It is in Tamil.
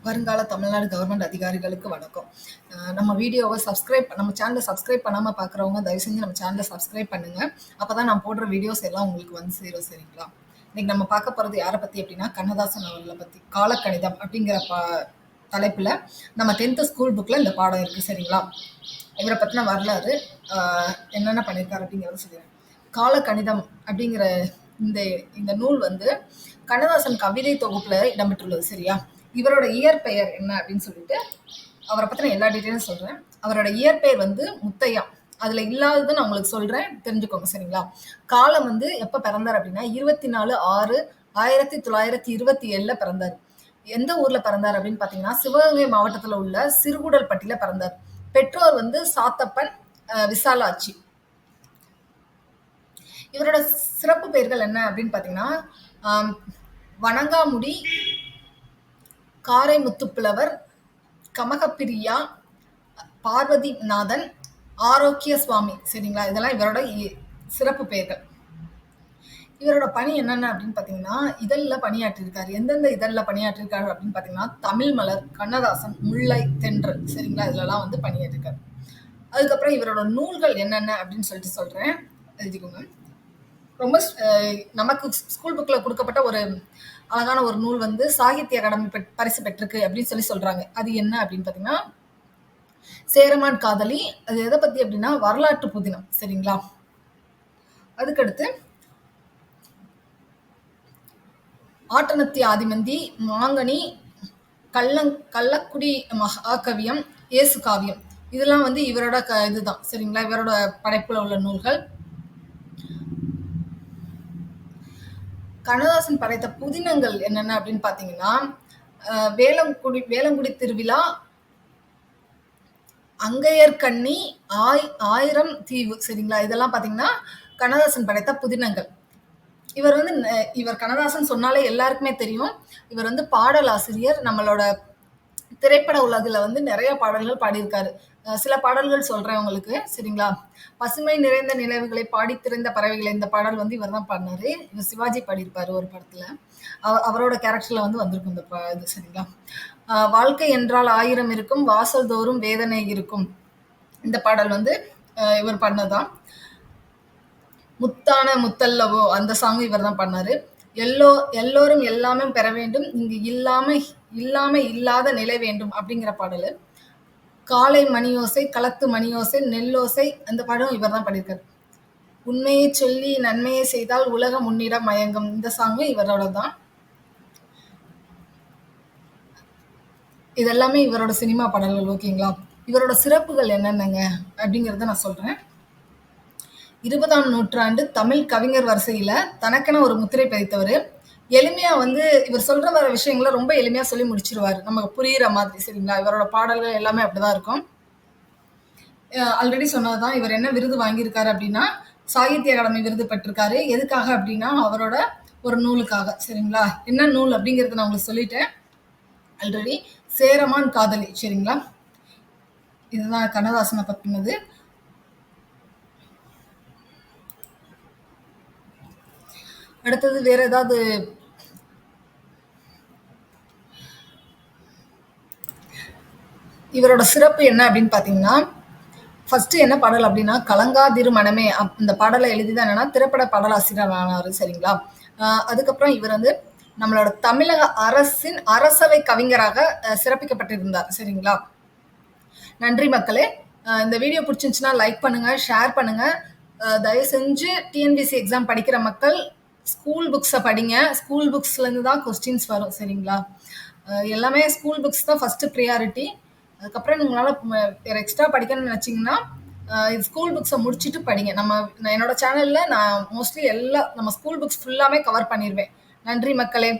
வருங்கால தமிழ்நாடு கவர்மெண்ட் அதிகாரிகளுக்கு வணக்கம். நம்ம சேனலை சப்ஸ்கிரைப் பண்ணாம பார்க்குறவங்க தயவு செஞ்சு நம்ம சேனலை சப்ஸ்கிரைப் பண்ணுங்க. அப்பதான் நான் போடுற வீடியோஸ் எல்லாம் உங்களுக்கு வந்து சேரும். சரிங்களா? இன்னைக்கு நம்ம பார்க்க போறது யாரை பத்தி அப்படின்னா கண்ணதாசன் அவர்களை பத்தி. காலக்கணிதம் அப்படிங்கிற தலைப்புல நம்ம 10th ஸ்கூல் புக்ல இந்த பாடம் இருக்கு. சரிங்களா? இவரை பத்தின வரலாறு என்னென்ன பண்ணியிருக்காரு அப்படிங்கிறத சொல்லிடுறேன். காலக்கணிதம் அப்படிங்கிற இந்த இந்த நூல் வந்து கண்ணதாசன் கவிதை தொகுப்புல இடம்பெற்றுள்ளது. சரியா? இவரோட இயற்பெயர் என்ன அப்படின்னு சொல்லிட்டு அவரை பத்தின எல்லா டீட்டெயிலும் சொல்றேன். அவரோட இயற்பெயர் வந்து முத்தையா. அதுல இல்லாதது நான் உங்களுக்கு சொல்றேன், தெரிஞ்சுக்கோங்க. சரிங்களா? காலம் வந்து எப்ப பிறந்தார் அப்படின்னா 24/6/1927 பிறந்தார். எந்த ஊர்ல பிறந்தார் அப்படின்னு பாத்தீங்கன்னா சிவகங்கை மாவட்டத்துல உள்ள சிறுகுடல்பட்டியில பிறந்தார். பெற்றோர் வந்து சாத்தப்பன், விசாலாட்சி. இவரோட சிறப்பு பெயர்கள் என்ன அப்படின்னு பாத்தீங்கன்னா வணங்காமுடி, காரைமுத்துப்புலவர், கமகப்பிரியா, பார்வதிநாதன், ஆரோக்கிய சுவாமி. சரிங்களா? இதெல்லாம் இவரோட சிறப்பு பெயர்கள். இவரோட பணி என்னென்ன அப்படின்னு பாத்தீங்கன்னா இதழில் பணியாற்றிருக்காரு. எந்தெந்த இதழில் பணியாற்றிருக்காரு அப்படின்னு பாத்தீங்கன்னா தமிழ் மலர், கண்ணதாசன், முல்லை, தென்றல். சரிங்களா? இதுலலாம் வந்து பணியாற்றிருக்காரு. அதுக்கப்புறம் இவரோட நூல்கள் என்னென்ன அப்படின்னு சொல்லிட்டு சொல்றேன், எழுதிக்கோங்க. ரொம்ப நமக்கு ஸ்கூல் புக்ல கொடுக்கப்பட்ட ஒரு அழகான ஒரு நூல் வந்து சாகித்ய அகாடமி பரிசு பெற்றிருக்கு அப்படின்னு சொல்றாங்க. அது என்ன அப்படின்னு பாத்தீங்கன்னா சேரமான் காதலி. அது எதை பத்தி அப்படின்னா வரலாற்று புதினம். சரிங்களா? அதுக்கடுத்து ஆட்டனத்தி ஆதிமந்தி, மாங்கனி, கள்ளக்குடி மகாகவியம், இயேசு காவியம். இதெல்லாம் வந்து இவரோட இதுதான். சரிங்களா? இவரோட படைப்புல உள்ள நூல்கள். கண்ணதாசன் படைத்த புதினங்கள் என்னென்ன அப்படின்னு பாத்தீங்கன்னா வேலங்குடி திருவிழா, அங்கையர்கண்ணி, ஆயிரம் தீவு. சரிங்களா? இதெல்லாம் பாத்தீங்கன்னா கண்ணதாசன் படைத்த புதினங்கள். இவர் கண்ணதாசன் சொன்னாலே எல்லாருக்குமே தெரியும். இவர் வந்து பாடலாசிரியர். நம்மளோட திரைப்பட உலகில வந்து நிறைய பாடல்கள் பாடியிருக்காரு. சில பாடல்கள் சொல்றேன் உங்களுக்கு. சரிங்களா? பசுமை நிறைந்த நினைவுகளை பாடி திறந்த பறவைகளை, இந்த பாடல் வந்து இவர் தான் பாடினாரு. இவர் சிவாஜி பாடியிருப்பாரு ஒரு படத்துல. அவரோட கேரக்டர்ல வந்து வந்திருக்கும் இந்த இது. சரிங்களா? வாழ்க்கை என்றால் 1000 இருக்கும், வாசல் தோறும் வேதனை இருக்கும். இந்த பாடல் வந்து இவர் பண்ணதான். முத்தான முத்தல்லவோ அந்த சாங் இவர் தான் பண்ணாரு. எல்லோரும் எல்லாமே பெற வேண்டும், இங்கு இல்லாம இல்லாத நிலை வேண்டும் அப்படிங்கிற பாடல். காலை மணியோசை, களத்து மணியோசை, நெல்லோசை, அந்த பாடம் இவர் தான் பண்ணியிருக்காரு. உண்மையை சொல்லி நன்மையை செய்தால் உலகம் உன்னிடம் மயங்கும், இந்த சாங்கு இவரோட தான். இதெல்லாமே இவரோட சினிமா பாடல்கள். ஓகேங்களா? இவரோட சிறப்புகள் என்னென்னங்க அப்படிங்கிறத நான் சொல்றேன். 20ஆம் நூற்றாண்டு தமிழ் கவிஞர் வரிசையில தனக்கென ஒரு முத்திரை பதித்தவர். எளிமையா வந்து இவர் சொல்ற வர விஷயங்களை ரொம்ப எளிமையா சொல்லி முடிச்சிருவாரு, நமக்கு புரியுற மாதிரி. சரிங்களா? இவரோட பாடல்கள் எல்லாமே அப்படிதான் இருக்கும். ஆல்ரெடி சொன்னதுதான். இவர் என்ன விருது வாங்கியிருக்காரு அப்படின்னா சாகித்ய அகாடமி விருது பெற்றிருக்காரு. எதுக்காக அப்படின்னா அவரோட ஒரு நூலுக்காக. சரிங்களா? என்ன நூல் அப்படிங்கறத நான் உங்களுக்கு சொல்லிட்டேன் ஆல்ரெடி. சேரமான் காதலி. சரிங்களா? இதுதான் கண்ணதாசனை பத்தினது. அடுத்தது வேற ஏதாவது இவரோட சிறப்பு என்ன அப்படின்னு பாத்தீங்கன்னா ஃபர்ஸ்ட் என்ன பாடல் அப்படின்னா கலங்காதிரு மனமே. இந்த பாடலை எழுதிதான் என்னன்னா திரைப்பட பாடலாசிரியர் ஆனாரு. சரிங்களா? அதுக்கப்புறம் இவர் வந்து நம்மளோட தமிழக அரசின் அரசவை கவிஞராக சிறப்பிக்கப்பட்டிருந்தார். சரிங்களா? நன்றி மக்களே. இந்த வீடியோ பிடிச்சிருந்துச்சுன்னா லைக் பண்ணுங்க, ஷேர் பண்ணுங்க. தயவு செஞ்சு டிஎன்பிசி எக்ஸாம் படிக்கிற மக்கள் ஸ்கூல் புக்ஸை படிங்க. ஸ்கூல் புக்ஸ்லேருந்து தான் கொஸ்டின்ஸ் வரும். சரிங்களா? எல்லாமே ஸ்கூல் புக்ஸ் தான் ஃபர்ஸ்ட் ப்ரியாரிட்டி. அதுக்கப்புறம் உங்களால் வேறு எக்ஸ்ட்ரா படிக்கணும்னு நினச்சிங்கன்னா ஸ்கூல் புக்ஸை முடிச்சுட்டு படிங்க. என்னோட சேனலில் நான் மோஸ்ட்லி நம்ம ஸ்கூல் புக்ஸ் ஃபுல்லாமே கவர் பண்ணிடுவேன். நன்றி மக்களே.